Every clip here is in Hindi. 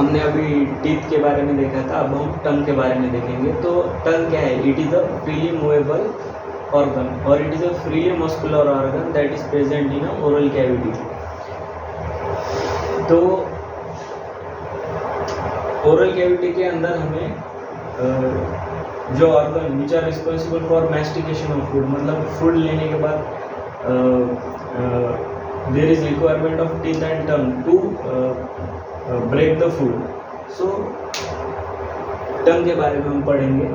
हमने अभी टीथ के बारे में देखा था, अब हम टंग के बारे में देखेंगे। तो टंग क्या है? It is a freely movable organ और it is a freely muscular organ that is present in a oral cavity. तो ओरल कैविटी के अंदर हमें जो organ which are responsible for mastication of food, मतलब फूड लेने के बाद there is requirement of teeth and tongue to break the food. So tongue के बारे में हम पढ़ेंगे।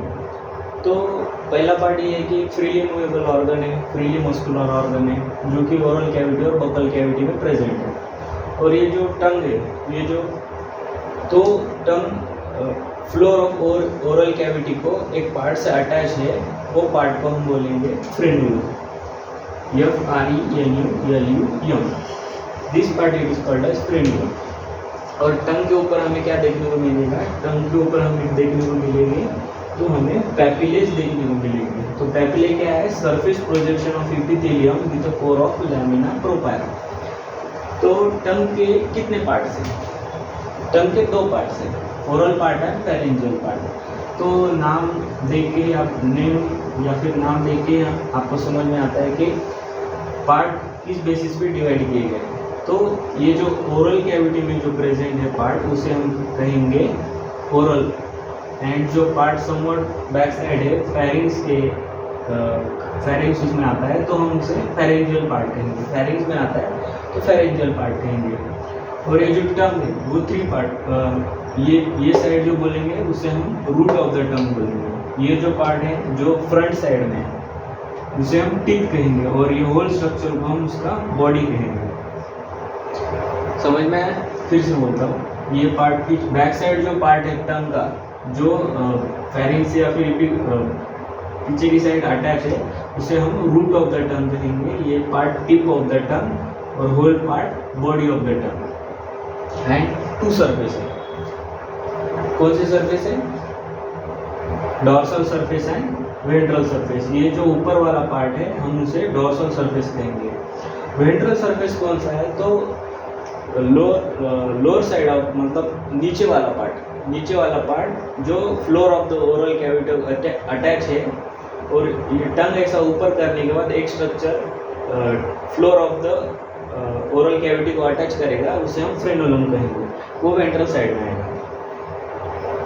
तो पहला पार्ट ये है कि फ्रीली मूवेबल ऑर्गन है, फ्रीली मस्कुलर ऑर्गन है, जो कि ओरल कैविटी और बकल कैविटी में प्रेजेंट है। और ये जो टंग है, ये जो तो टंग फ्लोर ऑफ ओरल कैविटी को एक पार्ट से अटैच है, वो पार्ट को हम बोलेंगे फ्रेन्यूल, FRENULUM। This part it is called as फ्रेन्यूल। और टंग के ऊपर हमें क्या देखने को मिलेगा? टंग के ऊपर हमें देखने को मिलेंगे तो हमें पैपिलेज देखने को मिलेंगे। तो पैपिले क्या है? Surface projection of epithelium with the core of lamina propria. तो टंग के कितने पार्ट्स हैं? टंग के दो पार्ट्स हैं, ओरल पार्ट है, फेरेंजियल पार्ट। तो नाम देख के आप नेम या फिर नाम देख के आपको समझ में आता है कि पार्ट किस बेसिस पे डिवाइड किए गए। तो ये जो ओरल कैविटी में जो प्रेजेंट है पार्ट, उसे हम कहेंगे ओरल। एंड जो पार्ट समवट बैक साइड है, फेरिंग्स के फेरिंग्स उसमें आता है, तो हम उसे फेरेंजियल पार्ट कहेंगे। फेरिंग्स में आता है तो फेरेंजियल पार्ट कहेंगे। और ये जो टंग है वो थ्री पार्ट, ये साइड जो बोलेंगे उसे हम रूट ऑफ द टंग बोलेंगे। ये जो पार्ट है जो फ्रंट साइड में है उसे हम टीथ कहेंगे, और ये होल स्ट्रक्चर को हम उसका बॉडी कहेंगे। समझ में आया? फिर से बोलता हूँ, ये पार्ट की बैक साइड जो पार्ट है टंग का, जो फेरिंग्स या फिर पीछे की साइड अटैच है, उसे हम रूट ऑफ द टंग कहेंगे। ये part tip of the tongue और whole part body of the tongue. And two surface है, कौन से सरफेस है? Dorsal surface and ventral surface. ये जो ऊपर वाला पार्ट है हम उसे डॉर्सल सरफेस कहेंगे। वेंट्रल सरफेस कौन सा है? तो लोअर साइड ऑफ, मतलब नीचे वाला पार्ट जो floor of the oral cavity attach है। और ये टंग ऐसा ऊपर करने के बाद एक structure floor of the oral cavity को अटैच करेगा, उसे हम फ्रेनुलम कहेंगे, वो वेंट्रल साइड में आएगा।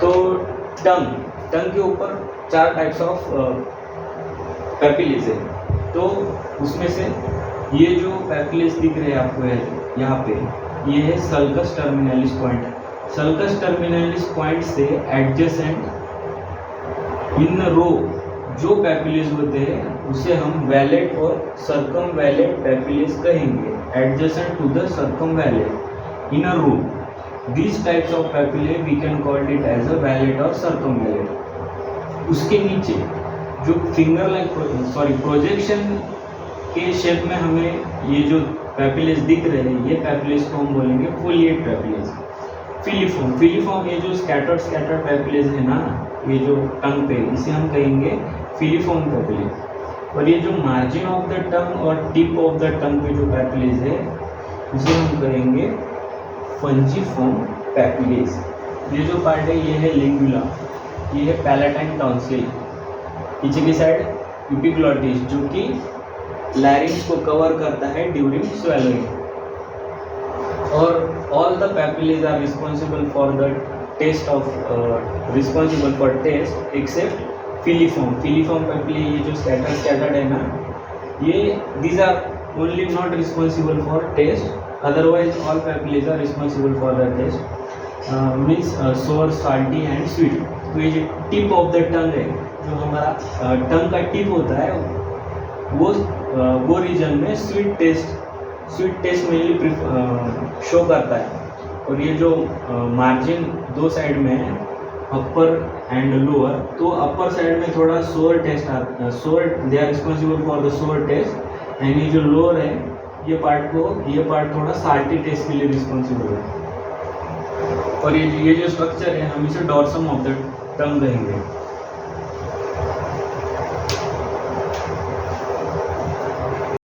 तो टंग के ऊपर 4 टाइप्स ऑफ पैपिलेज है। तो उसमें से ये जो पैपिलेज दिख रहे हैं आपको यहाँ पे, ये है sulcus terminalis point. Sulcus terminalis point से एडजेसेंट इन रो जो पैपिलेज होते हैं उसे हम वैलेट और सर्कम वैलेट पैपिलेज कहेंगे। Adjacent to the circumvallate in a row, these types of papillae we can call it as a vallet or circumvallate। उसके नीचे जो फिंगर लाइक प्रोजेक्शन के शेप में हमें ये जो पैपिलेज दिख रहे हैं, ये पैपिलेज को हम बोलेंगे फोलिएट पैपिलेज। फिलीफॉर्म ये जो स्कैटर्ड पैपिलेज है ना, ये जो टंग पे, इसे हम कहेंगे फिलीफॉर्म पैपिलेज। और ये जो मार्जिन ऑफ द टंग और टिप ऑफ द टंग पे जो पैपिलेज है उसे हम कहेंगे फंजीफॉर्म पैपिलेज। ये जो पार्ट है ये है लिंगुला, ये है पैलेटाइन टॉन्सिल, पीछे की साइड एपिग्लॉटिस जो कि लैरिंग्स को कवर करता है ड्यूरिंग स्वेलोइंग। और all the papillae are responsible for taste except filiform papillae. ये जो स्कैटर्ड है ना, ये these are only not responsible for taste, otherwise all papillae are responsible for the taste, means sour, salty and sweet। तो ये जो टिप ऑफ द टंग है, जो हमारा टंग का टिप होता है, वो रीजन में स्वीट टेस्ट मेनली शो करता है। और ये जो मार्जिन दो साइड में है, अपर एंड लोअर, तो अपर साइड में थोड़ा सोर टेस्ट आता, sour they are responsible for the sour taste. And ये जो लोअर है, ये पार्ट थोड़ा साल्टी टेस्ट के लिए रिस्पॉन्सिबल है। और ये जो स्ट्रक्चर है हम इसे डॉर्सम ऑफ द टंग कहेंगे।